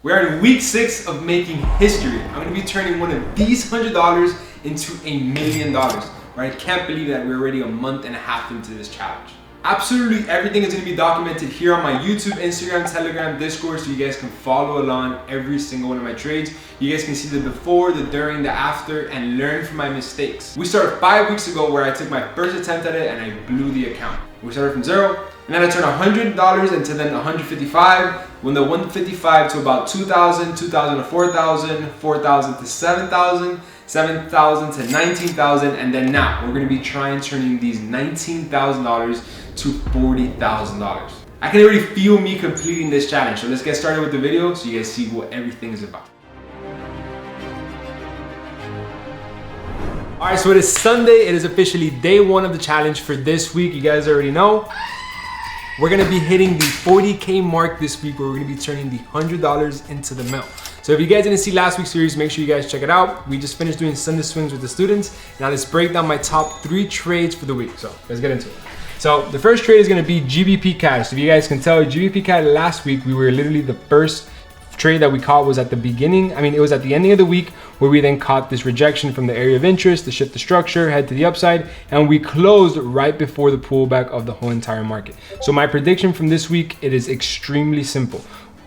We are in week 6 of making history. I'm gonna be turning one of these $100 into $1 million. Right? Can't believe that we're already a month and a half into this challenge. Absolutely everything is gonna be documented here on my YouTube, Instagram, Telegram, Discord, so you guys can follow along every single one of my trades. You guys can see the before, the during, the after, and learn from my mistakes. We started 5 weeks ago where I took my first attempt at it and I blew the account. We started from 0, and then I turned $100 into then 155, when the 155 to about 2,000, 2,000 to 4,000, 4,000 to 7,000, 7,000 to 19,000, and then now we're gonna be trying turning these $19,000 to $40,000. I can already feel me completing this challenge, so let's get started with the video so you guys see what everything is about. All right, so it is Sunday. It is officially day 1 of the challenge for this week. You guys already know. We're gonna be hitting the 40K mark this week, where we're gonna be turning the $100 into the mill. So if you guys didn't see last week's series, make sure you guys check it out. We just finished doing Sunday swings with the students. Now let's break down my top 3 trades for the week. So let's get into it. So the first trade is gonna be GBP CAD. So if you guys can tell, GBP CAD last week, we were literally the first trade that we caught was at the beginning. It was at the ending of the week, where we then caught this rejection from the area of interest to shift the structure, head to the upside, and we closed right before the pullback of the whole entire market. So my prediction from this week, it is extremely simple.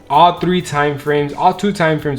All 2 time frames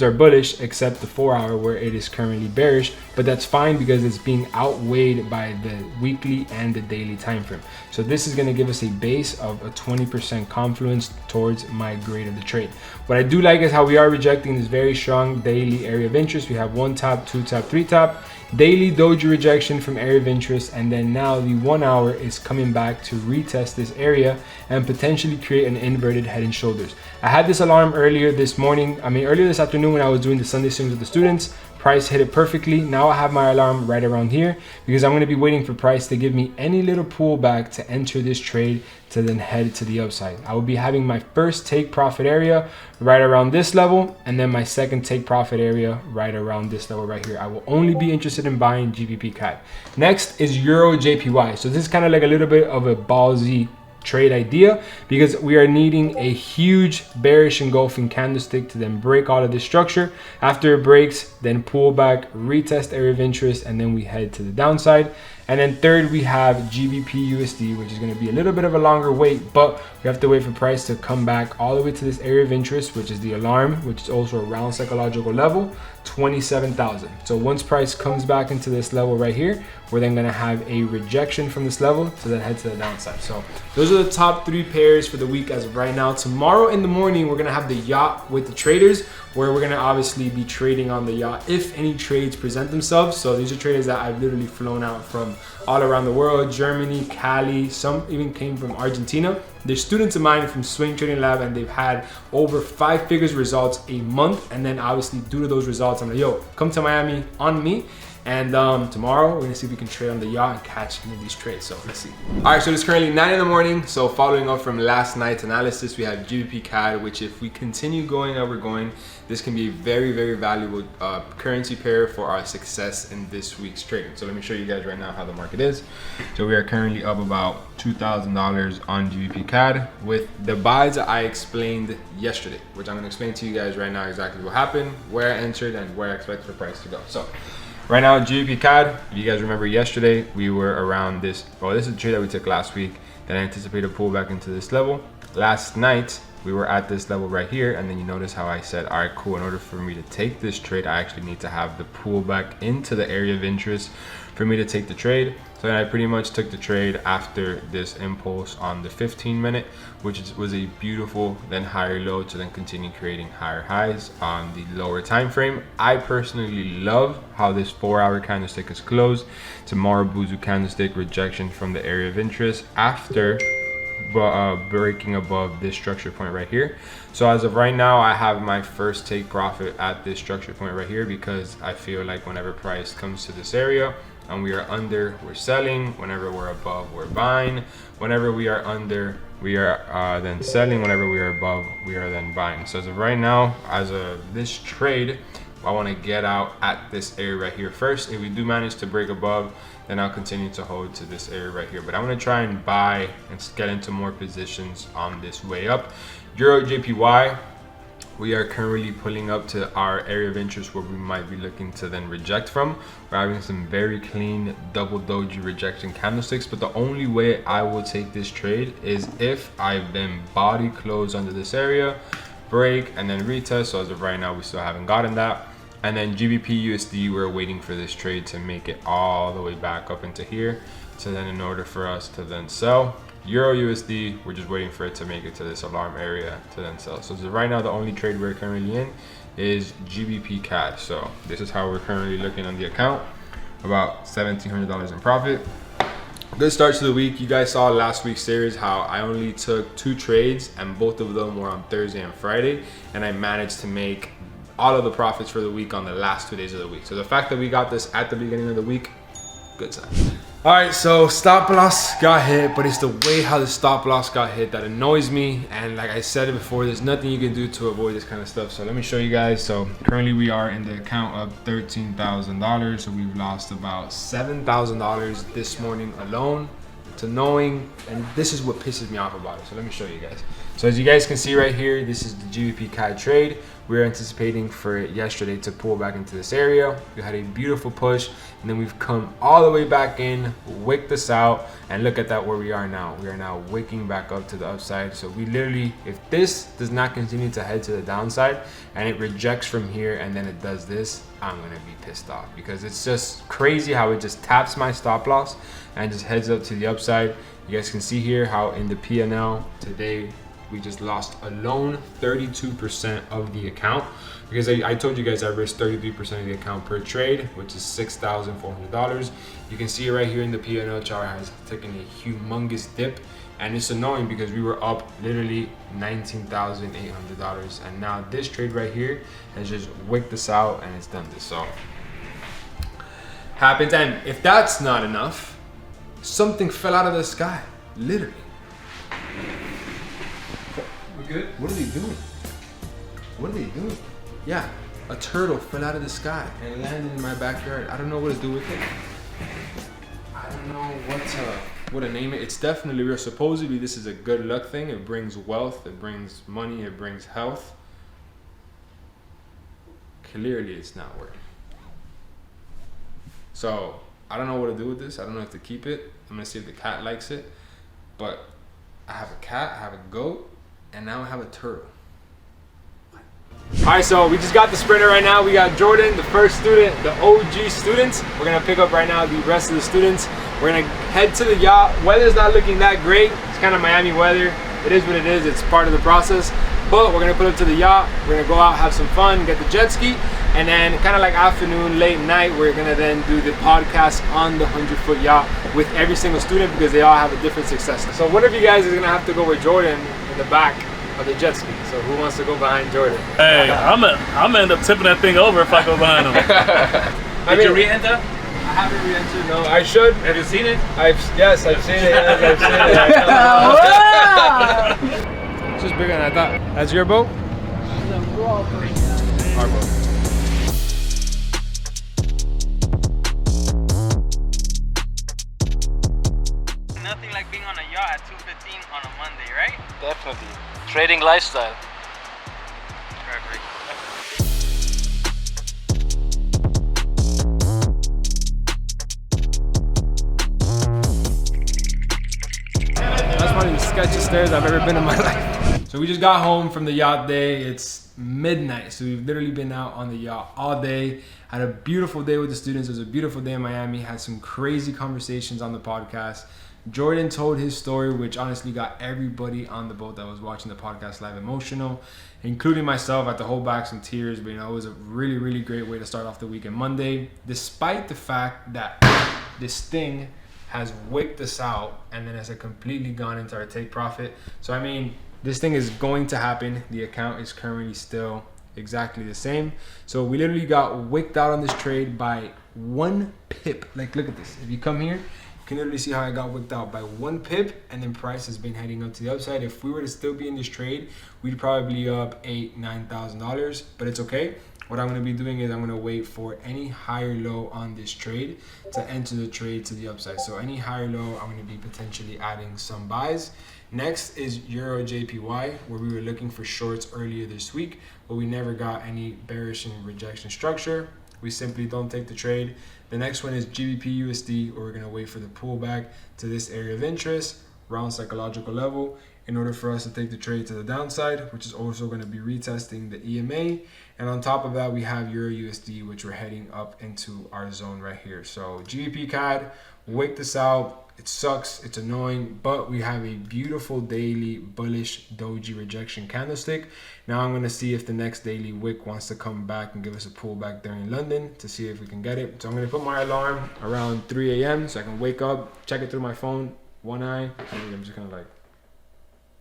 are bullish, except the 4-hour where it is currently bearish, but that's fine because it's being outweighed by the weekly and the daily time frame. So this is gonna give us a base of a 20% confluence towards my grade of the trade. What I do like is how we are rejecting this very strong daily area of interest. We have 1 top, 2 top, 3 top. Daily doji rejection from area of interest, and then now the 1-hour is coming back to retest this area and potentially create an inverted head and shoulders. I had this alarm earlier this afternoon when I was doing the Sunday swings with the students. Price hit it perfectly. Now I have my alarm right around here because I'm going to be waiting for price to give me any little pullback to enter this trade to then head to the upside. I will be having my first take profit area right around this level, and then my second take profit area right around this level right here. I will only be interested in buying GBP CAD. Next is Euro JPY. So this is kind of like a little bit of a ballsy trade idea because we are needing a huge bearish engulfing candlestick to then break all of this structure. After it breaks, then pull back, retest area of interest, and then we head to the downside. And then third, we have GBP USD, which is going to be a little bit of a longer wait, but we have to wait for price to come back all the way to this area of interest, which is the alarm, which is also around psychological level, 27,000. So once price comes back into this level right here, we're then going to have a rejection from this level to then head to the downside. So those are the top 3 pairs for the week as of right now. Tomorrow in the morning, we're going to have the yacht with the traders, where we're going to obviously be trading on the yacht if any trades present themselves. So these are traders that I've literally flown out from all around the world: Germany, Cali, some even came from Argentina. They're students of mine from Swing Trading Lab, and they've had over 5 figures results a month. And then obviously due to those results, I'm like, yo, come to Miami on me. And tomorrow we're gonna see if we can trade on the yacht and catch some of these trades. So let's see. All right, so it's currently 9 in the morning. So following up from last night's analysis, we have GBP CAD, which if we continue going how we're going, this can be a very, very valuable currency pair for our success in this week's trading. So let me show you guys right now how the market is. So we are currently up about $2,000 on GBP CAD with the buys that I explained yesterday, which I'm gonna explain to you guys right now exactly what happened, where I entered, and where I expect the price to go. So right now, GBP CAD, if you guys remember yesterday, we were around this. Well, this is a trade that we took last week. Then I anticipated a pullback into this level. Last night, we were at this level right here. And then you notice how I said, all right, cool. In order for me to take this trade, I actually need to have the pullback into the area of interest for me to take the trade. So then I pretty much took the trade after this impulse on the 15-minute, which was a beautiful then higher low to then continue creating higher highs on the lower time frame. I personally love how this 4-hour candlestick is closed. It's a Marubozu candlestick, rejection from the area of interest after breaking above this structure point right here. So as of right now, I have my first take profit at this structure point right here, because I feel like whenever price comes to this area and we are under, we're selling. Whenever we're above, we're buying. Whenever we are under, we are then selling. Whenever we are above, we are then buying. So as of right now, as of this trade, I want to get out at this area right here first. If we do manage to break above, then I'll continue to hold to this area right here. But I'm going to try and buy and get into more positions on this way up. Euro JPY, we are currently pulling up to our area of interest where we might be looking to then reject from. We're having some very clean double doji rejection candlesticks, but the only way I will take this trade is if I then body close under this area, break, and then retest. So as of right now, we still haven't gotten that. And then GBP USD, we're waiting for this trade to make it all the way back up into here. So then in order for us to then sell, Euro USD, we're just waiting for it to make it to this alarm area to then sell. So right now, the only trade we're currently in is GBP CAD. So this is how we're currently looking on the account, about $1,700 in profit. Good start to the week. You guys saw last week's series how I only took 2 trades and both of them were on Thursday and Friday, and I managed to make all of the profits for the week on the last 2 days of the week. So the fact that we got this at the beginning of the week, good sign. All right, so stop loss got hit, but it's the way how the stop loss got hit that annoys me. And like I said it before, there's nothing you can do to avoid this kind of stuff. So let me show you guys. So currently we are in the account of $13,000. So we've lost about $7,000 this morning alone to knowing, and this is what pisses me off about it. So let me show you guys. So as you guys can see right here, this is the GBP CAD trade. We were anticipating for it yesterday to pull back into this area. We had a beautiful push, and then we've come all the way back in, wicked this out, and look at that where we are now. We are now wicking back up to the upside. So we literally, if this does not continue to head to the downside and it rejects from here and then it does this, I'm gonna be pissed off because it's just crazy how it just taps my stop loss and just heads up to the upside. You guys can see here how in the P&L today, we just lost alone 32% of the account because I told you guys I risked 33% of the account per trade, which is $6,400. You can see right here in the P&L chart has taken a humongous dip, and it's annoying because we were up literally $19,800, and now this trade right here has just wicked this out and it's done this. So happens, and if that's not enough, something fell out of the sky, literally. Good. What are they doing? What are they doing? Yeah, a turtle fell out of the sky and landed in my backyard. I don't know what to do with it. I don't know what to name it. It's definitely real. Supposedly this is a good luck thing. It brings wealth, it brings money, it brings health. Clearly it's not working. So I don't know what to do with this. I don't know if to keep it. I'm gonna see if the cat likes it. But I have a cat, I have a goat, and now I have a turtle. All right, so we just got the sprinter right now. We got Jordan, the first student, the OG students. We're gonna pick up right now the rest of the students. We're gonna head to the yacht. Weather's not looking that great. It's kind of Miami weather. It is what it is. It's part of the process. But we're gonna put up to the yacht. We're gonna go out, have some fun, get the jet ski, and then kind of like afternoon, late night, we're gonna then do the podcast on the 100-foot yacht with every single student because they all have a different success. So one of you guys is gonna have to go with Jordan in the back of the jet ski. So who wants to go behind Jordan? Hey, I'm gonna end up tipping that thing over if I go behind him. Did you re-enter? I haven't re-entered, no. I should. Have you seen it? Yes, I've seen it. I've seen it. It's just bigger than I thought. That's your boat? Our boat. Nothing like being on a yacht at 2:15 on a Monday, right? Definitely. Trading lifestyle. Perfect. That's one of the sketchiest stairs I've ever been in my life. So we just got home from the yacht day. It's midnight, so we've literally been out on the yacht all day. Had a beautiful day with the students. It was a beautiful day in Miami. Had some crazy conversations on the podcast. Jordan told his story, which honestly got everybody on the boat that was watching the podcast live emotional, including myself. I had to hold back some tears, but you know, it was a really, really great way to start off the weekend Monday, despite the fact that this thing has wicked us out and then has completely gone into our take profit. So I mean, this thing is going to happen. The account is currently still exactly the same. So we literally got wicked out on this trade by 1 pip. Like, look at this. If you come here, you can literally see how I got wicked out by 1 pip, and then price has been heading up to the upside. If we were to still be in this trade, we'd probably be up $8,000-$9,000, but it's okay. What I'm going to be doing is I'm going to wait for any higher low on this trade to enter the trade to the upside. So any higher low, I'm going to be potentially adding some buys. Next is Euro JPY, where we were looking for shorts earlier this week, but we never got any bearish and rejection structure. We simply don't take the trade. The next one is GBP USD, where we're gonna wait for the pullback to this area of interest, round psychological level, in order for us to take the trade to the downside, which is also gonna be retesting the EMA. And on top of that, we have Euro USD, which we're heading up into our zone right here. So GBP CAD, wait this out. It sucks, it's annoying, but we have a beautiful daily bullish doji rejection candlestick. Now I'm gonna see if the next daily wick wants to come back and give us a pullback during London to see if we can get it. So I'm gonna put my alarm around 3 a.m. so I can wake up, check it through my phone, one eye. I'm just kind of like,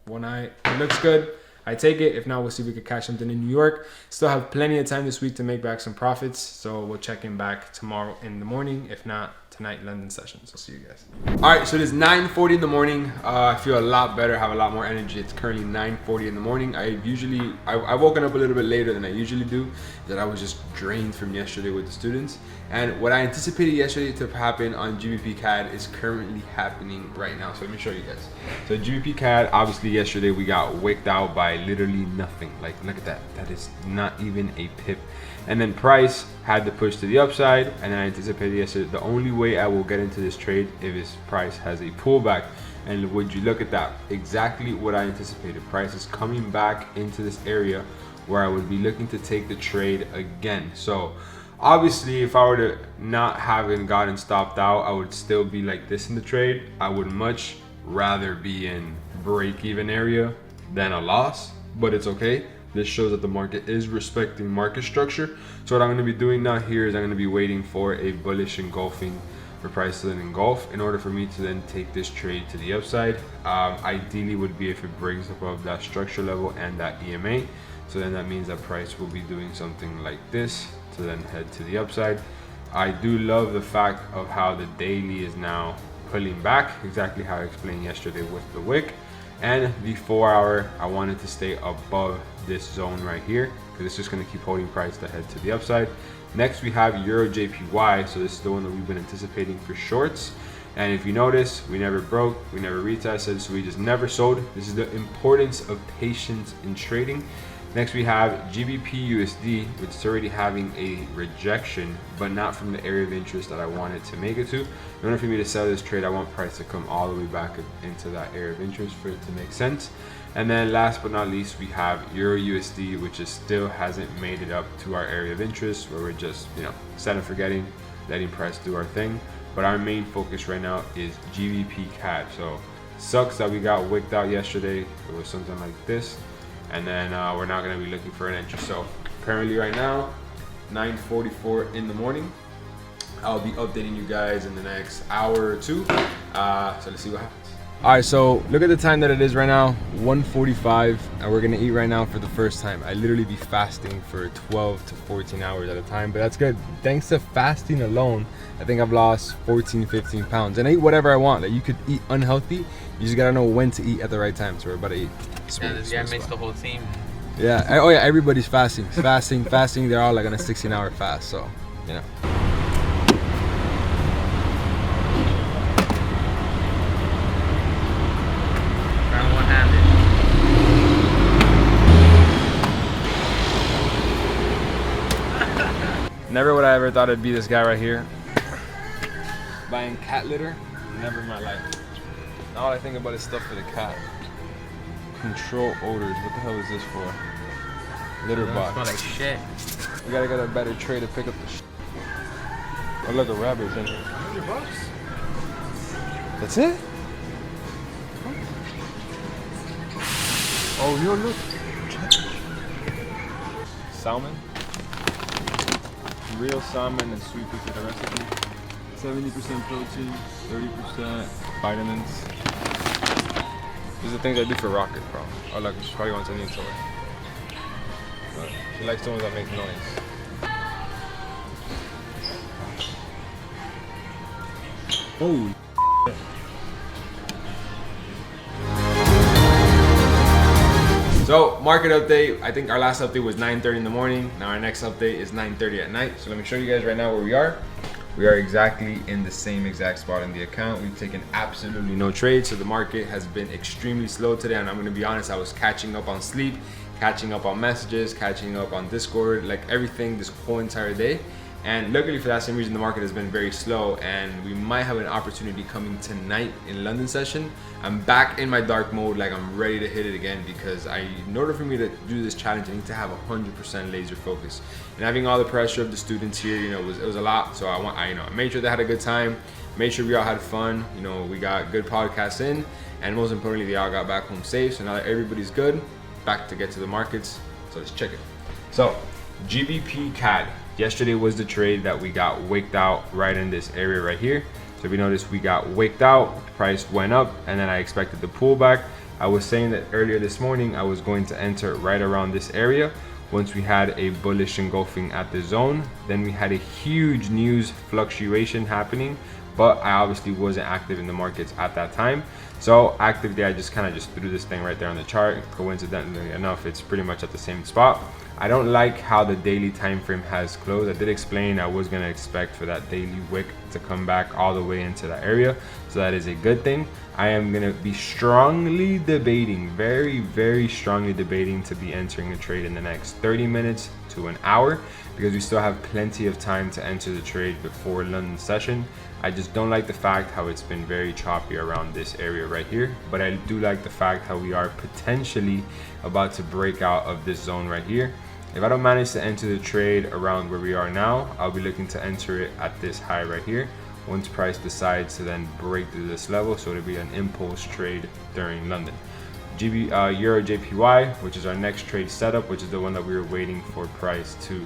one eye, it looks good. I take it. If not, we'll see if we could catch something in New York. Still have plenty of time this week to make back some profits. So we'll check in back tomorrow in the morning. If not, tonight, London sessions. I'll see you guys. All right, so it is 9:40 in the morning. I feel a lot better, have a lot more energy. It's currently 9:40 in the morning. I woken up a little bit later than I usually do, that I was just drained from yesterday with the students. And what I anticipated yesterday to happen on GBP CAD is currently happening right now. So let me show you guys. So GBP CAD, obviously yesterday we got wicked out by literally nothing. Like, look at that. That is not even a pip. And then price had to push to the upside, and I anticipated yesterday the only way I will get into this trade if his price has a pullback. And would you look at that? Exactly what I anticipated. Price is coming back into this area where I would be looking to take the trade again. So obviously, if I were to not having gotten stopped out, I would still be like this in the trade. I would much rather be in break-even area than a loss, but it's okay. This shows that the market is respecting market structure. So what I'm gonna be doing now here is I'm gonna be waiting for a bullish engulfing for price to then engulf in order for me to then take this trade to the upside. Ideally would be if it breaks above that structure level and that EMA. So then that means that price will be doing something like this to then head to the upside. I do love the fact of how the daily is now pulling back, exactly how I explained yesterday with the wick. And the 4 hour, I wanted to stay above this zone right here because it's just going to keep holding price to head to the upside. Next, we have Euro JPY. So this is the one that we've been anticipating for shorts. And if you notice, we never broke, we never retested, so we just never sold. This is the importance of patience in trading. Next, we have GBP USD, which is already having a rejection, but not from the area of interest that I wanted to make it to. In order for me to sell this trade, I want price to come all the way back into that area of interest for it to make sense. And then last but not least, we have Euro USD, which still hasn't made it up to our area of interest, where we're just, set and forgetting, letting price do our thing. But our main focus right now is GBP CAD. So sucks that we got wicked out yesterday. It was something like this. And then we're not going to be looking for an entry. So currently right now, 9:44 in the morning. I'll be updating you guys in the next hour or two. So let's see what happens. All right, so look at the time that it is right now, 1:45, and we're gonna eat right now for the first time. I literally be fasting for 12 to 14 hours at a time, but that's good. Thanks to fasting alone, I think I've lost 14, 15 pounds. And I eat whatever I want. Like, you could eat unhealthy, you just gotta know when to eat at the right time. So we're about to eat. Yeah, this guy makes the whole team. Yeah, oh yeah, everybody's fasting. Fasting, they're all like on a 16-hour fast, so, Never would I ever thought it'd be this guy right here. Buying cat litter, never in my life. Now all I think about is stuff for the cat. Control odors, what the hell is this for? Litter box. Smell like shit. We gotta get a better tray to pick up the shit. Oh look, a rabbit's in here. $100. That's it? Oh, yo, look. Salmon. Real salmon and sweet potato recipe. 70% protein, 30% vitamins. These are things I do for Rocket, bro. Oh look, she probably wants a new toy. But she likes the ones that make noise. Holy. So market update, I think our last update was 9:30 in the morning. Now our next update is 9:30 at night. So let me show you guys right now where we are. We are exactly in the same exact spot in the account. We've taken absolutely no trades, so the market has been extremely slow today. And I'm gonna be honest, I was catching up on sleep, catching up on messages, catching up on Discord, like everything this whole entire day. And luckily for that same reason, the market has been very slow, and we might have an opportunity coming tonight in London session. I'm back in my dark mode, like I'm ready to hit it again, because in order for me to do this challenge, I need to have 100% laser focus. And having all the pressure of the students here, you know, it was a lot. So I made sure they had a good time, made sure we all had fun. You know, we got good podcasts in, and most importantly, they all got back home safe. So now that everybody's good, back to get to the markets. So let's check it. So GBP CAD. Yesterday was the trade that we got wicked out right in this area right here. So if you notice, we got wicked out, the price went up, and then I expected the pullback. I was saying that earlier this morning I was going to enter right around this area. Once we had a bullish engulfing at the zone, then we had a huge news fluctuation happening, but I obviously wasn't active in the markets at that time. So actively, I just kind of threw this thing right there on the chart. Coincidentally enough, it's pretty much at the same spot. I don't like how the daily time frame has closed. I did explain I was going to expect for that daily wick to come back all the way into that area. So that is a good thing. I am going to be strongly debating, very strongly debating to be entering a trade in the next 30 minutes to an hour, because we still have plenty of time to enter the trade before London session. I just don't like the fact how it's been very choppy around this area right here, but I do like the fact how we are potentially about to break out of this zone right here. If I don't manage to enter the trade around where we are now, I'll be looking to enter it at this high right here once price decides to then break through this level. So it'll be an impulse trade during London. Euro JPY, which is our next trade setup, which is the one that we were waiting for price to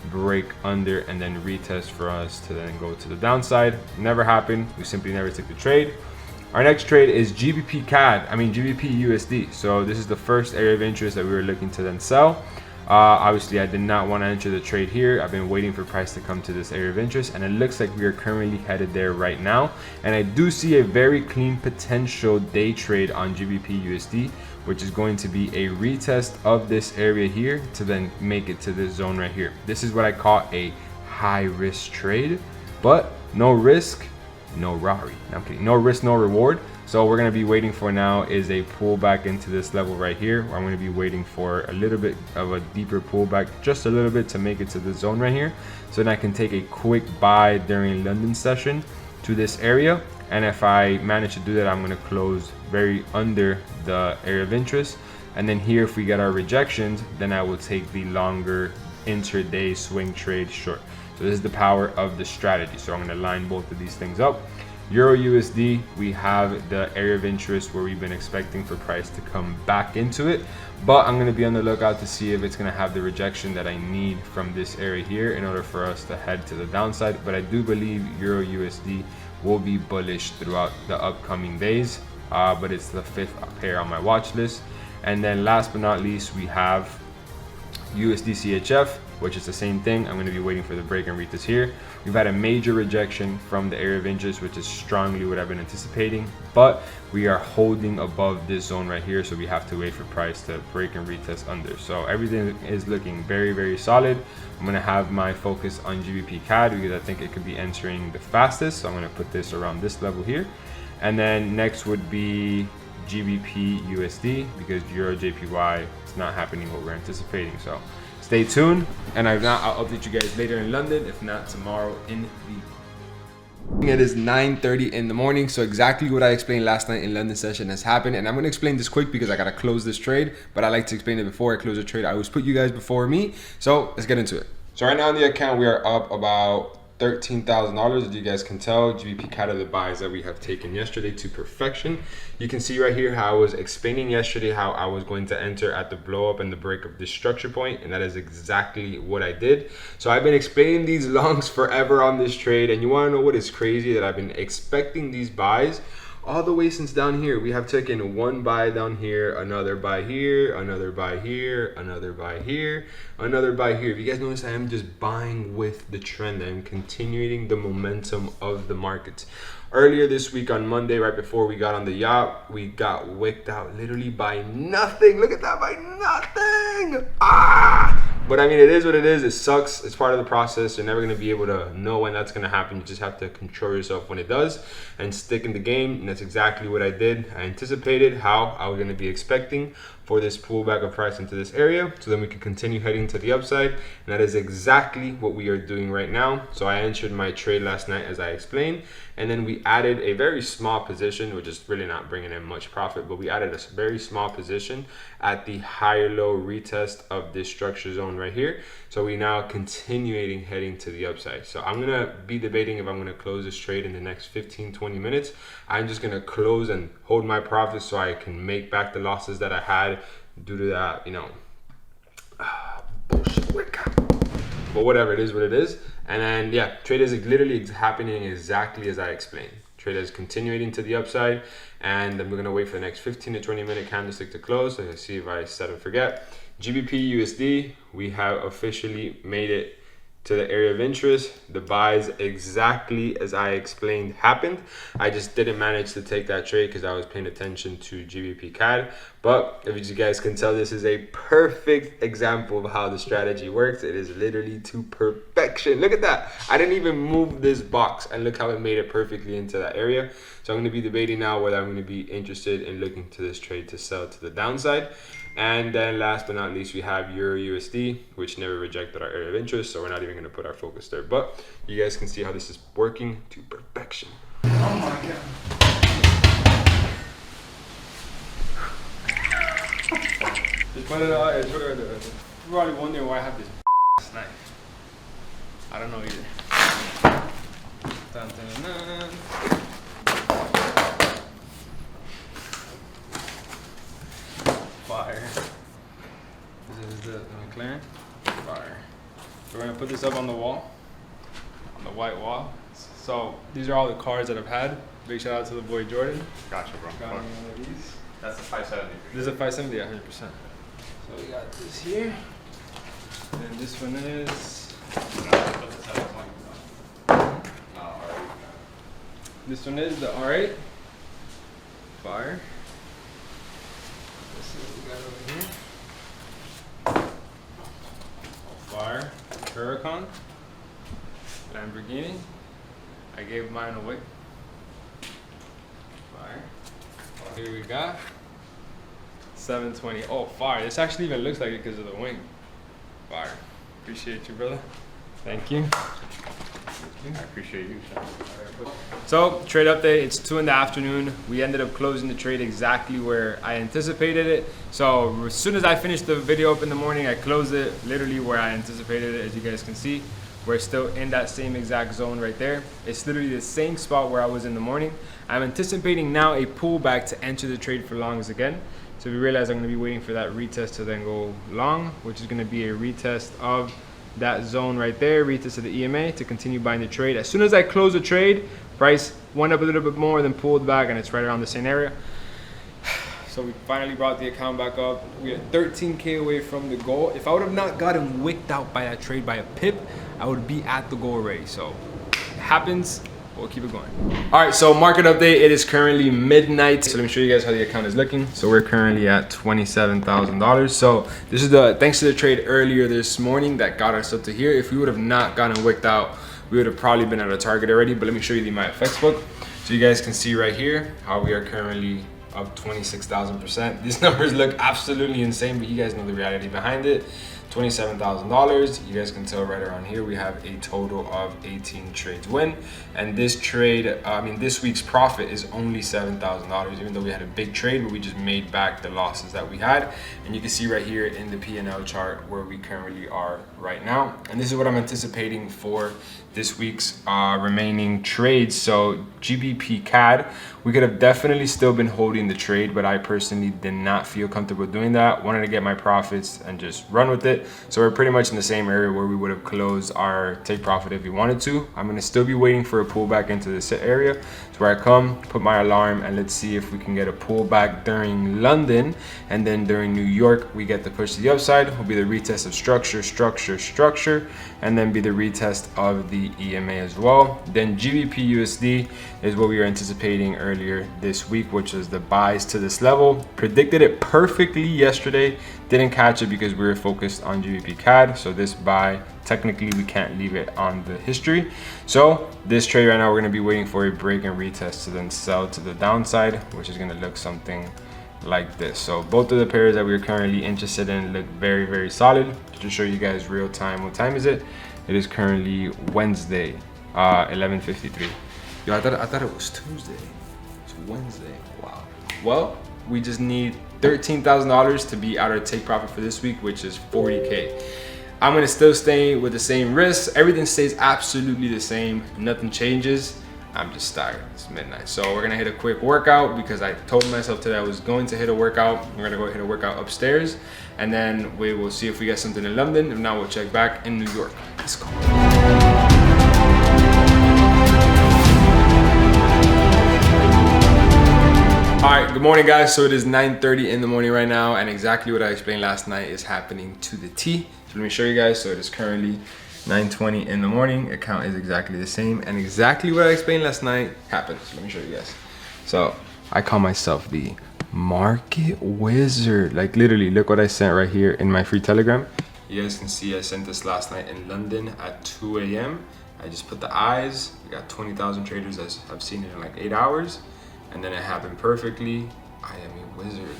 break under and then retest for us to then go to the downside. Never happened. We simply never took the trade. Our next trade is GBP USD. So this is the first area of interest that we were looking to then sell. Obviously, I did not want to enter the trade here. I've been waiting for price to come to this area of interest, and it looks like we are currently headed there right now. And I do see a very clean potential day trade on GBP USD, which is going to be a retest of this area here to then make it to this zone right here. This is what I call a high risk trade, but no risk, no Rari. No, I'm kidding. No risk, no reward. So we're going to be waiting for now is a pullback into this level right here, where I'm going to be waiting for a little bit of a deeper pullback, just a little bit, to make it to the zone right here. So then I can take a quick buy during London session to this area. And if I manage to do that, I'm going to close very under the area of interest. And then here, if we get our rejections, then I will take the longer intraday swing trade short. So this is the power of the strategy. So I'm going to line both of these things up. Euro USD, we have the area of interest where we've been expecting for price to come back into it, but I'm going to be on the lookout to see if it's going to have the rejection that I need from this area here in order for us to head to the downside. But I do believe Euro USD will be bullish throughout the upcoming days, but it's the fifth pair on my watch list. And then last but not least, we have USD CHF, which is the same thing. I'm going to be waiting for the break and retest here. We've had a major rejection from the area of interest, which is strongly what I've been anticipating, but we are holding above this zone right here, so we have to wait for price to break and retest under. So everything is looking very solid. I'm going to have my focus on GBP CAD because I think it could be entering the fastest, so I'm going to put this around this level here. And then next would be GBP USD, because Euro JPY is not happening what we're anticipating. So stay tuned, and if not, I'll update you guys later in London, if not tomorrow in the... It is 9:30 in the morning, so exactly what I explained last night in London session has happened, and I'm going to explain this quick because I got to close this trade, but I like to explain it before I close the trade. I always put you guys before me, so let's get into it. So right now on the account, we are up about $13,000. As you guys can tell, GBP CAD are the buys that we have taken yesterday to perfection. You can see right here how I was explaining yesterday how I was going to enter at the blow up and the break of this structure point, and that is exactly what I did. So I've been explaining these longs forever on this trade, and you want to know what is crazy? That I've been expecting these buys all the way since down here. We have taken one buy down here, another buy here, another buy here, another buy here, another buy here. If you guys notice, I am just buying with the trend. I'm continuing the momentum of the markets. Earlier this week on Monday, right before we got on the yacht, we got wicked out literally by nothing. Look at that, by nothing. But I mean, it is what it is. It sucks. It's part of the process. You're never going to be able to know when that's going to happen. You just have to control yourself when it does and stick in the game. And that's exactly what I did. I anticipated how I was going to be expecting for this pullback of price into this area, so then we can continue heading to the upside. And that is exactly what we are doing right now. So I entered my trade last night, as I explained, and then we added a very small position, which is really not bringing in much profit, but we added a very small position at the higher low retest of this structure zone right here. So we now continuing heading to the upside. So I'm gonna be debating if I'm gonna close this trade in the next 15-20 minutes. I'm just gonna close and hold my profits so I can make back the losses that I had due to that, you know, bullshit wake up. But whatever, it is what it is. And then yeah, trade is literally happening exactly as I explained. Trade is continuing to the upside, and then we're gonna wait for the next 15 to 20 minute candlestick to close. So let's see if I said and forget. GBP USD, we have officially made it to the area of interest. The buys, exactly as I explained, happened. I just didn't manage to take that trade because I was paying attention to GBP CAD. But if you guys can tell, this is a perfect example of how the strategy works. It is literally to perfection. Look at that. I didn't even move this box, and look how it made it perfectly into that area. So I'm going to be debating now whether I'm going to be interested in looking to this trade to sell to the downside. And then last but not least, we have Euro USD, which never rejected our area of interest, so we're not even going to put our focus there. But you guys can see how this is working to perfection. Oh my god. Just put it out. You're probably wondering why I have this knife. I don't know either. Dun, dun, dun, dun. Fire. This is the McLaren. Fire. So we're gonna put this up on the wall, on the white wall. So these are all the cars that I've had. Big shout out to the boy Jordan. Gotcha, bro. Got me one of these. That's a 570. This is a 570, yeah, 100%. So we got this here, and this one is. This one is the R8. Fire. Let's see what we got over here. Fire. Huracan. Lamborghini. I gave mine away. Fire. Here we got 720. Oh, fire. This actually even looks like it because of the wing. Fire. Appreciate you, brother. Thank you. I appreciate you, Sean. So, trade update, it's 2 in the afternoon. We ended up closing the trade exactly where I anticipated it. So, as soon as I finished the video up in the morning, I closed it literally where I anticipated it, as you guys can see. We're still in that same exact zone right there. It's literally the same spot where I was in the morning. I'm anticipating now a pullback to enter the trade for longs again. So we realize I'm gonna be waiting for that retest to then go long, which is gonna be a retest of that zone right there, retest of the EMA to continue buying the trade. As soon as I close the trade, price went up a little bit more, then pulled back, and it's right around the same area. So we finally brought the account back up. We are 13K away from the goal. If I would have not gotten wicked out by that trade by a pip, I would be at the goal already. So it happens, we'll keep it going. All right, so market update. It is currently midnight. So let me show you guys how the account is looking. So we're currently at $27,000. So this is thanks to the trade earlier this morning that got us up to here. If we would have not gotten wicked out, we would have probably been at a target already. But let me show you the My FX book. So you guys can see right here how we are currently up 26,000%. These numbers look absolutely insane, but you guys know the reality behind it. $27,000. You guys can tell right around here we have a total of 18 trades win, and this trade, this week's profit is only $7,000, even though we had a big trade, but we just made back the losses that we had. And you can see right here in the P&L chart where we currently are right now, and this is what I'm anticipating for this week's remaining trades. So GBP CAD, we could have definitely still been holding the trade, but I personally did not feel comfortable doing that. Wanted to get my profits and just run with it. So we're pretty much in the same area where we would have closed our take profit if we wanted to. I'm gonna still be waiting for a pullback into this area. So where I come, put my alarm, and let's see if we can get a pullback during London, and then during New York, we get the push to the upside. Will be the retest of structure, structure, and then be the retest of the EMA as well. Then GBP USD is what we were anticipating earlier this week, which is the buys to this level. Predicted it perfectly yesterday, didn't catch it because we were focused on GBP CAD. So this buy, technically we can't leave it on the history. So this trade right now, we're gonna be waiting for a break and retest to then sell to the downside, which is gonna look something like this. So both of the pairs that we're currently interested in look very, very solid. To show you guys real time, what time is it? It is currently Wednesday, 11:53. Yo, I thought it was Tuesday. It's Wednesday. Wow. Well, we just need $13,000 to be our take profit for this week, which is 40K. I'm gonna still stay with the same risks. Everything stays absolutely the same. Nothing changes. I'm just tired. It's midnight. So we're gonna hit a quick workout because I told myself today I was going to hit a workout. We're gonna go hit a workout upstairs, and then we will see if we get something in London. If not, we'll check back in New York. Let's go. All right, good morning guys. So it is 9:30 in the morning right now, and exactly what I explained last night is happening to the T. So let me show you guys. So it is currently 9:20 in the morning. Account is exactly the same, and exactly what I explained last night happens. Let me show you guys. So I call myself the market wizard. Like literally, look what I sent right here in my free Telegram. You guys can see I sent this last night in London at 2 a.m. I just put the eyes. We got 20,000 traders that have seen it in like 8 hours. And then it happened perfectly. I am a wizard.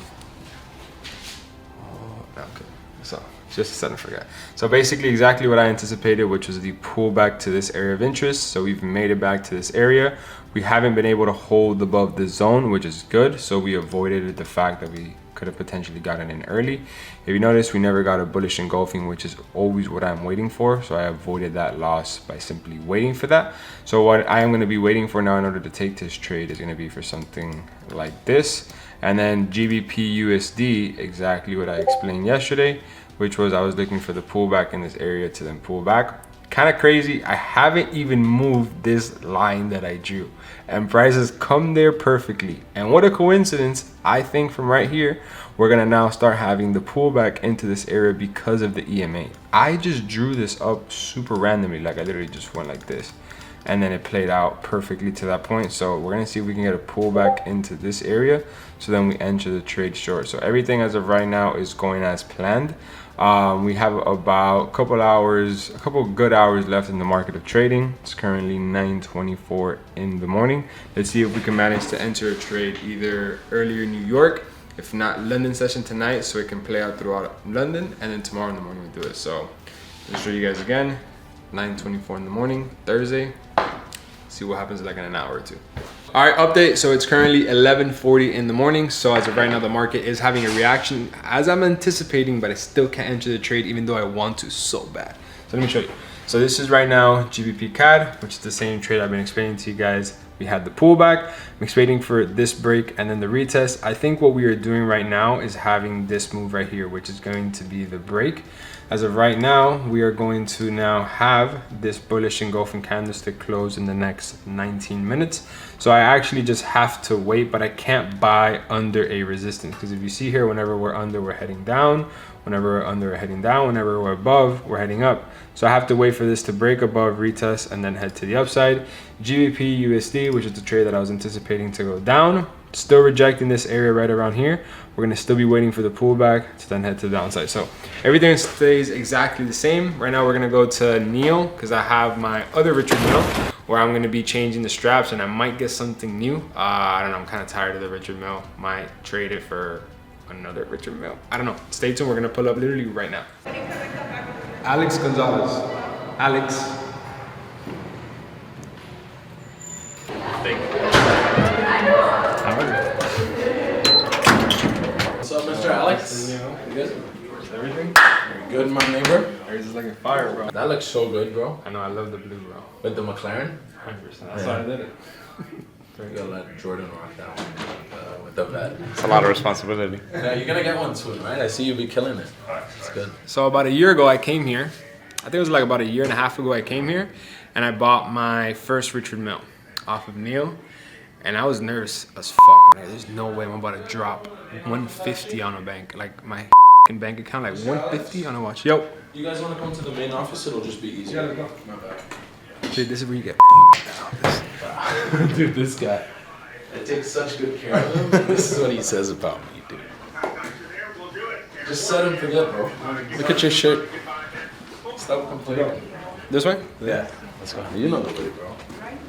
Oh, okay. So just a second, forgot. So basically exactly what I anticipated, which was the pullback to this area of interest. So we've made it back to this area. We haven't been able to hold above the zone, which is good. So we avoided the fact that we could have potentially gotten in early. If you notice, we never got a bullish engulfing, which is always what I'm waiting for. So I avoided that loss by simply waiting for that. So what I am going to be waiting for now in order to take this trade is going to be for something like this. And then GBP USD, exactly what I explained yesterday, which was I was looking for the pullback in this area to then pull back. Kind of crazy. I haven't even moved this line that I drew, and prices come there perfectly. And what a coincidence. I think from right here, we're gonna now start having the pullback into this area because of the EMA. I just drew this up super randomly. Like I literally just went like this, and then it played out perfectly to that point. So we're gonna see if we can get a pullback into this area, so then we enter the trade short. So everything as of right now is going as planned. We have about a couple good hours left in the market of trading. It's currently 9:24 in the morning. Let's see if we can manage to enter a trade either earlier in New York, if not London session tonight, so it can play out throughout London, and then tomorrow in the morning we do it. So let's show you guys again. 9:24 in the morning, Thursday. See what happens like in an hour or two. All right, update. So it's currently 11:40 in the morning. So as of right now, the market is having a reaction as I'm anticipating, but I still can't enter the trade even though I want to so bad. So let me show you. So this is right now GBP CAD, which is the same trade I've been explaining to you guys. We had the pullback. I'm expecting for this break and then the retest. I think what we are doing right now is having this move right here, which is going to be the break. As of right now, we are going to now have this bullish engulfing candlestick close in the next 19 minutes. So I actually just have to wait, but I can't buy under a resistance, because if you see here, whenever we're under, we're heading down. Whenever we're under, we're heading down. Whenever we're above, we're heading up. So I have to wait for this to break above, retest, and then head to the upside. GBP USD, which is the trade that I was anticipating to go down, still rejecting this area right around here. We're gonna still be waiting for the pullback to then head to the downside. So everything stays exactly the same. Right now we're gonna go to Neil, because I have my other Richard Mill where I'm gonna be changing the straps, and I might get something new. I don't know, I'm kind of tired of the Richard Mill. Might trade it for another Richard Mill. I don't know. Stay tuned. We're gonna pull up literally right now. Alex Gonzalez. Alex. Thank you. What's up, Mr. Alex? You know, You good? is everything? You good, my neighbor? Or is this like a fire, bro? That looks so good, bro. I know, I love the blue, bro. With the McLaren? 100%. That's why I did it. You gotta let Jordan rock that one with the vet. It's a lot of responsibility. Yeah, you're gonna get one soon, right? I see you be killing it. It's good. So about a year ago, I came here. I think it was like about a year and a half ago I came here, and I bought my first Richard Mill off of Neil. And I was nervous as fuck. Man. There's no way I'm about to drop 150 on a bank, like my bank account, like 150 on a watch. Yo, You guys want to come to the main office? It'll just be easier. Yeah, let's go. My bad. Dude, this is where you get fucked. Dude, this guy. I take such good care of him. This is what he says about me, dude. Just set and forget, bro. Look at your shirt. Stop complaining. This way? Yeah. Let's go. You know the way, bro.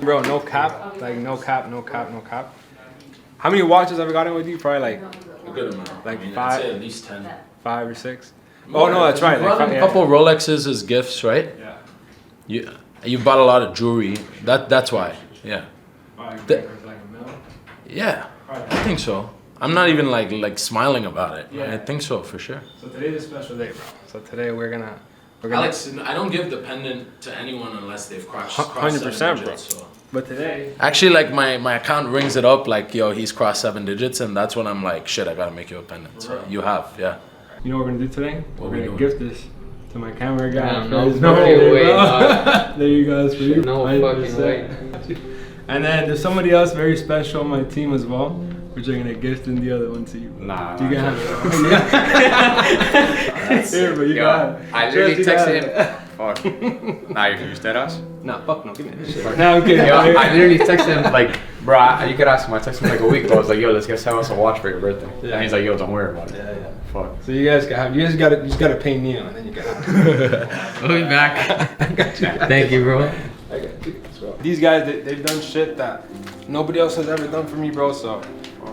Bro, no cap. Like, no cap, no cap, no cap. How many watches have I gotten with you? Probably like A good amount. Like I mean, 5? I'd say at least 10. 5 or 6. Oh, no, that's right. You brought Like, him a couple Rolexes as gifts, right? Yeah. You bought a lot of jewelry. That's why. Yeah. Yeah. I think so. I'm not even like smiling about it. Yeah. I think so for sure. So today's a special day, bro. So today we're gonna Alex, I don't give the pendant to anyone unless they've crossed 100%, 7 bro. digits, so. But today, Actually, like my account rings it up like, yo, he's crossed 7 digits, and that's when I'm like, shit, I gotta make you a pendant. So you have, yeah. you know what we're gonna do today? What we're we gonna doing? gift this to my camera guy. Yeah, for no his fucking birthday, way, bro. dog. There you guys for you. No 100%. fucking way. And then there's somebody else very special on my team as well, which I'm gonna gift in the other one to you. Nah. You can have it. Here, bro, you got it. I literally Trust, you got texted it. him. Fuck. Nah, you dead ass? Nah, fuck no, give me that shit. Nah, I'm kidding. Yo, I literally texted him like, bro, you could ask him. I texted him like a week ago. I was like, yo, let's get some us a watch for your birthday. Yeah. And he's like, yo, don't worry about it. Yeah. Fuck. So you guys can have. You just gotta pay me on, and then you got it. We'll be back. I got you. Thank you, bro. I got you. These guys, they've done shit that nobody else has ever done for me, bro. So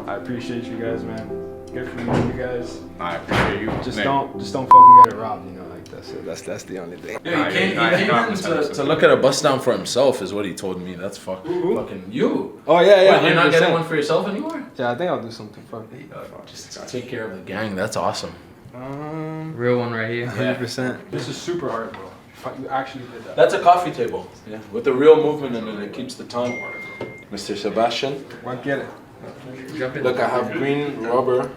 I appreciate you guys, man. Good for you guys. I appreciate you. Just man. don't fucking get it robbed, you know, like that. So that's the only thing. Yeah, he came in to look at a bust down for himself, is what he told me. That's fucking you. Oh yeah. What, you're not 100%. getting one for yourself anymore? Yeah, I think I'll do something. Fuck. Just take care of the gang. That's awesome. Real one right here. 100%. This is super hard, bro. You actually did that. That's a coffee table. Yeah, with the real movement in it, it keeps the time. Mr. Sebastian. Why get it? Jump in. Look, I have green rubber.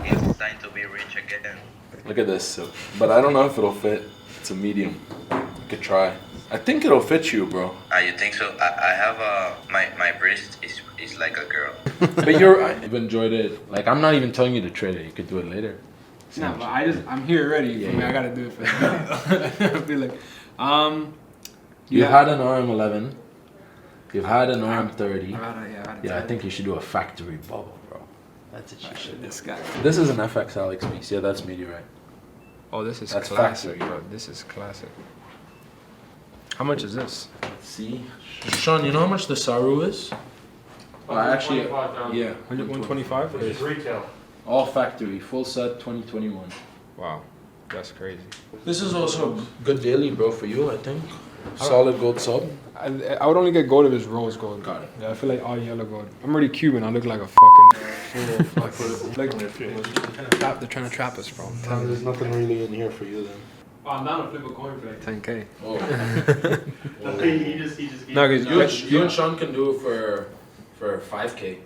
It's time to be rich again. Look at this. But I don't know if it'll fit. It's a medium. You could try. I think it'll fit you, bro. You think so? I have my wrist is like a girl. But I've enjoyed it. Like, I'm not even telling you to trade it. You could do it later. No, but I'm here already. Yeah, I gotta do it for the I feel like, You've had an RM11. You've had an RM30. Yeah, I think you should do a factory bubble, bro. That's a shit. This guy. This is an FX Alex piece. Yeah, that's meteorite. Oh, this is That's classic, factory. bro. This is classic. How much is this? Let's see. Sean, you know how much the Saru is? Actually, yeah. 125? It's retail. All factory, full set 2021. Wow, that's crazy. This is also good daily, bro, for you, I think. Solid gold sub. I would only get gold if it's rose gold. Got it. Yeah, I feel like all yellow gold. I'm already Cuban. I look like a fucking fool. Like, they're trying to trap us, bro. There's nothing really in here for you then. Oh, I'm down to flip a coin for like 10K. Oh. He just No, because You and Sean can do it for 5K.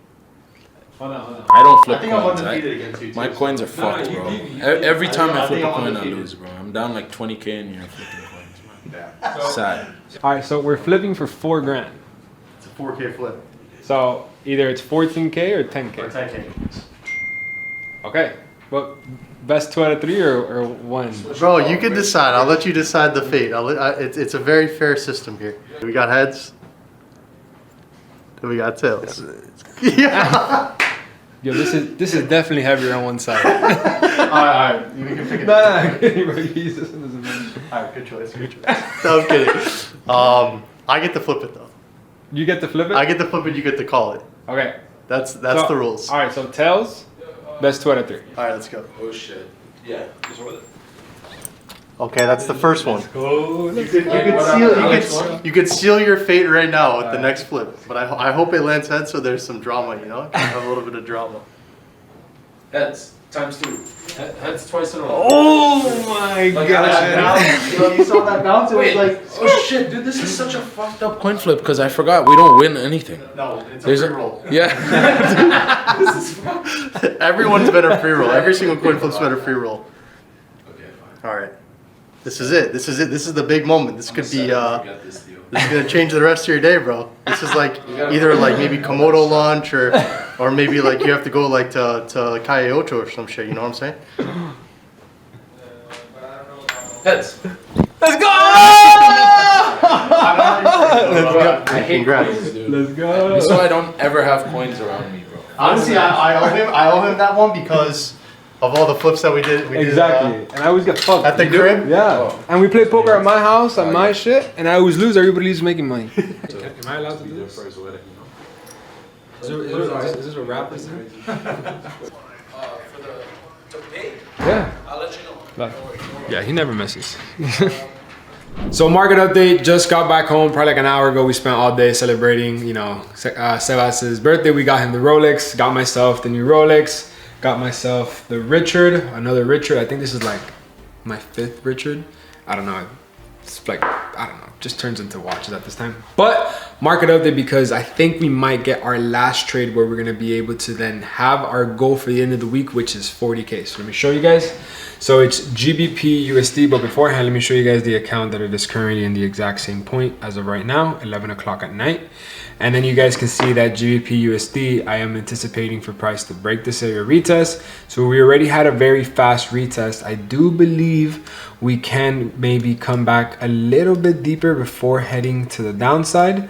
Hold on. I don't flip I think I'm coins. undefeated against you too. My coins are fucked, bro. Every time I flip a coin, I lose, bro. I'm down like 20K in here flipping coins, man. Sad. All right, so we're flipping for $4,000. It's a 4K flip. So either it's 14K or 10K. Or 10K. Okay, well, best 2 out of 3 or 1? Bro, you can decide. I'll let you decide the fate. It's a very fair system here. We got heads. We got tails. Yeah. Yo, this is definitely heavier on one side. Alright. You can pick it. Alright, good choice. Good choice. No, I'm kidding. I get to flip it though. You get to flip it? I get to flip it. You get to call it. Okay. That's So- the rules. All right, so tails, best 2 out of 3. Alright, let's go. Oh shit. Yeah. Okay, that's the first one. Go. You could seal your fate right now with the next flip. But I hope it lands heads so there's some drama, you know? Have a little bit of drama. Heads times 2. Heads twice in a row. Oh my Like, You saw that bounce? It was Wait. like, Oh shit, dude, this is such a fucked up coin flip because I forgot we don't win anything. no, it's a There's free roll. Yeah. Everyone's been a free roll. Every single coin flip's been a free roll. Okay, fine. All right. This is it. This is the big moment. This could be Forget this deal. this is gonna change the rest of your day, bro. This is like either like maybe Komodo launch or maybe like you have to go like to Calle Ocho or some shit. You know what I'm saying? Heads. Let's go! I hate Congrats. Let's go. So I don't ever have coins around me, bro. Honestly, I owe him that one because of all the flips that we did. Exactly. And I always get fucked. At the crib? Yeah. And we play poker at my house, at my shit, and I always lose. Everybody's making money. Am I allowed to do this? Is this a rapper thing? Yeah. I'll let you know. Yeah, he never misses. So market update, just got back home probably like an hour ago. We spent all day celebrating, you know, Sebas's birthday. We got him the Rolex, got myself the new Rolex, got myself the Richard, another Richard. I think this is like my 5th Richard. I don't know. It's like, I don't know, just turns into watches at this time. But market update because I think we might get our last trade where we're gonna be able to then have our goal for the end of the week, which is 40K. So let me show you guys. So it's GBP USD, but beforehand, let me show you guys the account that it is currently in the exact same point as of right now, 11 o'clock at night. And then you guys can see that GBP USD, I am anticipating for price to break this area retest. So we already had a very fast retest. I do believe we can maybe come back a little bit deeper before heading to the downside.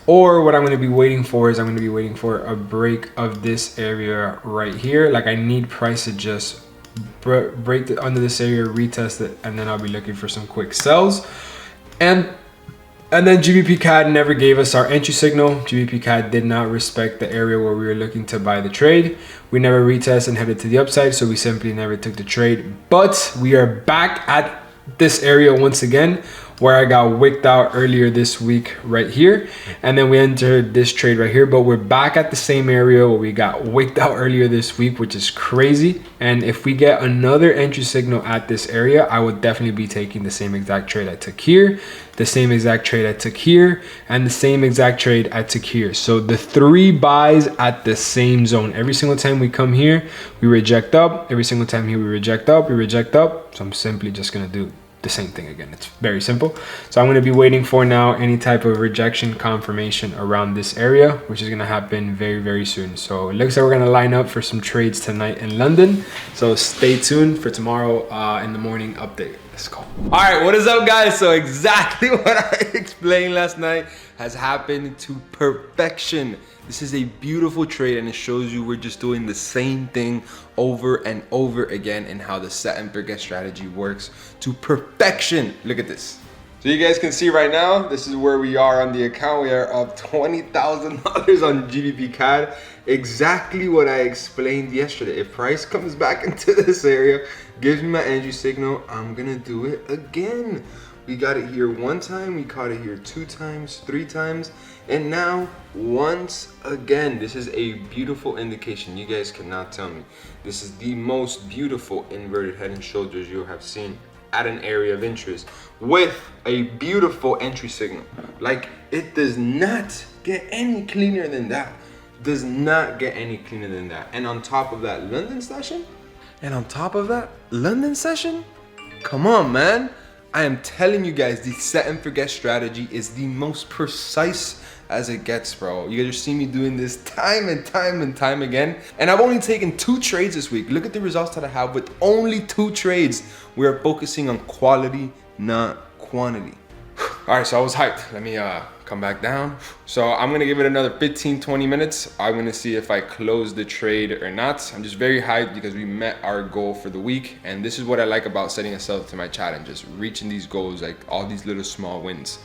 Or what I'm going to be waiting for is I'm going to be waiting for a break of this area right here. Like I need price to just break under this area, retest it, and then I'll be looking for some quick sells. And then GBP CAD never gave us our entry signal. GBP CAD did not respect the area where we were looking to buy the trade. We never retested and headed to the upside, so we simply never took the trade. But we are back at this area once again, where I got wicked out earlier this week right here, and then we entered this trade right here. But we're back at the same area where we got wicked out earlier this week, which is crazy. And if we get another entry signal at this area, I would definitely be taking the same exact trade I took here, the same exact trade I took here, and the same exact trade I took here. So the 3 buys at the same zone. Every single time we come here, we reject up. Every single time here, we reject up, we reject up. So I'm simply just gonna do the same thing again. It's very simple. So I'm going to be waiting for now any type of rejection confirmation around this area, which is going to happen very, very soon. So it looks like we're going to line up for some trades tonight in London. So stay tuned for tomorrow in the morning update. Let's go. All right, what is up, guys? So exactly what I explained last night has happened to perfection. This is a beautiful trade, and it shows you we're just doing the same thing over and over again, and how the set and forget strategy works to perfection. Look at this. So you guys can see right now, this is where we are on the account. We are up $20,000 on GBP CAD. Exactly what I explained yesterday. If price comes back into this area, gives me my entry signal, I'm gonna do it again. We got it here 1 time, we caught it here 2 times, 3 times, and now once again. This is a beautiful indication. You guys cannot tell me. This is the most beautiful inverted head and shoulders you have seen at an area of interest with a beautiful entry signal. Like, it does not get any cleaner than that. Does not get any cleaner than that. And on top of that, London session? Come on, man. I am telling you guys, the set and forget strategy is the most precise as it gets, bro. You guys are seeing me doing this time and time again. And I've only taken 2 trades this week. Look at the results that I have with only 2 trades. We are focusing on quality, not quantity. All right, so I was hyped. Let me come back down. So I'm gonna give it another 15-20 minutes. I'm gonna see if I close the trade or not. I'm just very hyped because we met our goal for the week, and this is what I like about setting myself to my challenges, reaching these goals, like all these little small wins.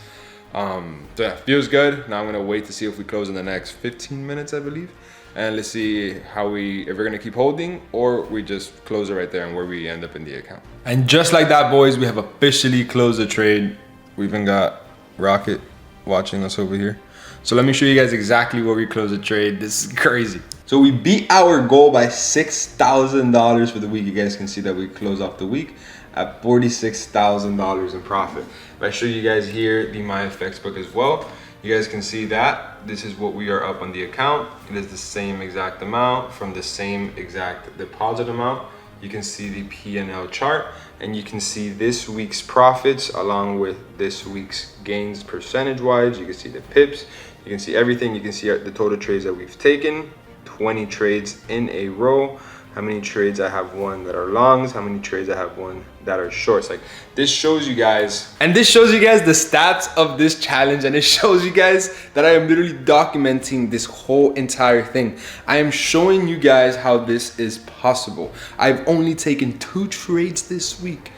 So yeah, feels good. Now I'm gonna wait to see if we close in the next 15 minutes, I believe, and let's see how if we're gonna keep holding or we just close it right there and where we end up in the account. And just like that, boys, we have officially closed the trade. We even got Rocket watching us over here. So let me show you guys exactly where we closed the trade. This is crazy. So we beat our goal by $6,000 for the week. You guys can see that we closed off the week at $46,000 in profit. If I show you guys here the MyFX book as well, you guys can see that this is what we are up on the account. It is the same exact amount from the same exact deposit amount. You can see the P&L chart, and you can see this week's profits along with this week's gains percentage wise. You can see the pips, you can see everything. You can see the total trades that we've taken, 20 trades in a row, how many trades I have won that are longs, how many trades I have won that are shorts. Like this shows you guys, and this shows you guys the stats of this challenge, and it shows you guys that I am literally documenting this whole entire thing. I am showing you guys how this is possible. I've only taken 2 trades this week.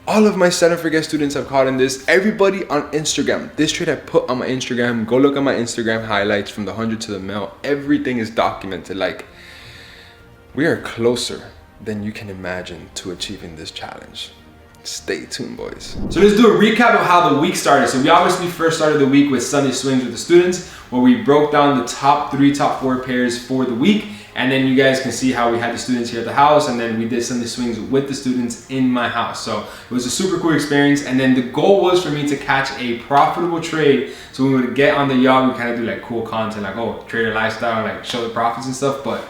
All of my Set and Forget students have caught in this. Everybody on Instagram, this trade I put on my Instagram, go look at my Instagram highlights from the 100 to the mil. Everything is documented. Like, we are closer than you can imagine to achieving this challenge. Stay tuned, boys. So let's do a recap of how the week started. So we obviously first started the week with Sunday swings with the students, where we broke down the top 3, top 4 pairs for the week. And then you guys can see how we had the students here at the house, and then we did Sunday swings with the students in my house. So it was a super cool experience. And then the goal was for me to catch a profitable trade. So we would get on the yacht, we kind of do like cool content, like, oh, trader lifestyle, like show the profits and stuff. But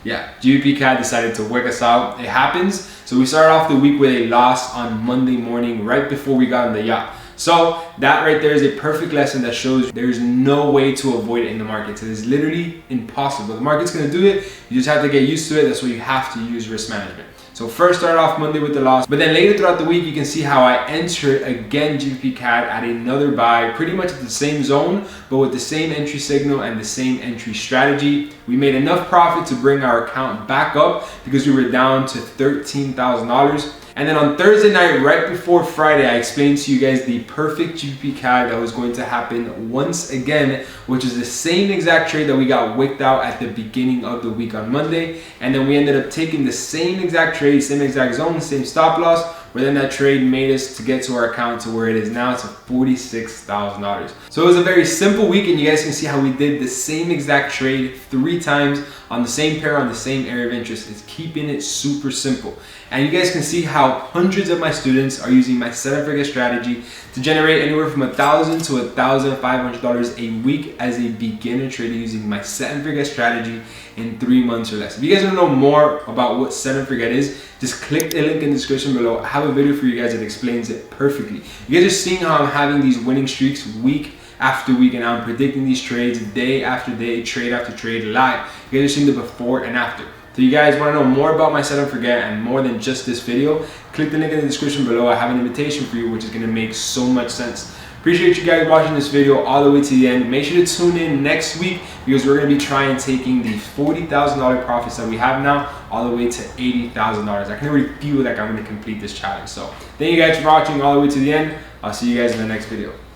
yeah, GBP CAD decided to work us out. It happens. So we started off the week with a loss on Monday morning, right before we got on the yacht. So that right there is a perfect lesson that shows there's no way to avoid it in the markets. It is literally impossible. The market's gonna do it. You just have to get used to it. That's why you have to use risk management. So first started off Monday with the loss, but then later throughout the week, you can see how I entered again GBP CAD at another buy, pretty much at the same zone, but with the same entry signal and the same entry strategy. We made enough profit to bring our account back up because we were down to $13,000. And then on Thursday night, right before Friday, I explained to you guys the perfect GBP CAD that was going to happen once again, which is the same exact trade that we got wicked out at the beginning of the week on Monday. And then we ended up taking the same exact trade, same exact zone, same stop loss, where then that trade made us to get to our account to where it is now. It's $46,000. So it was a very simple week, and you guys can see how we did the same exact trade 3 times on the same pair, on the same area of interest. It's keeping it super simple. And you guys can see how hundreds of my students are using my Set and Forget strategy to generate anywhere from $1,000 to $1,500 a week as a beginner trader using my Set and Forget strategy in 3 months or less. If you guys want to know more about what Set and Forget is, just click the link in the description below. I have a video for you guys that explains it perfectly. You guys are seeing how I'm having these winning streaks week after week, and I'm predicting these trades day after day, trade after trade, live. You guys are seeing the before and after. So you guys want to know more about my Set and Forget and more than just this video, click the link in the description below. I have an invitation for you, which is going to make so much sense. Appreciate you guys watching this video all the way to the end. Make sure to tune in next week because we're going to be trying taking the $40,000 profits that we have now all the way to $80,000. I can already feel like I'm going to complete this challenge. So thank you guys for watching all the way to the end. I'll see you guys in the next video.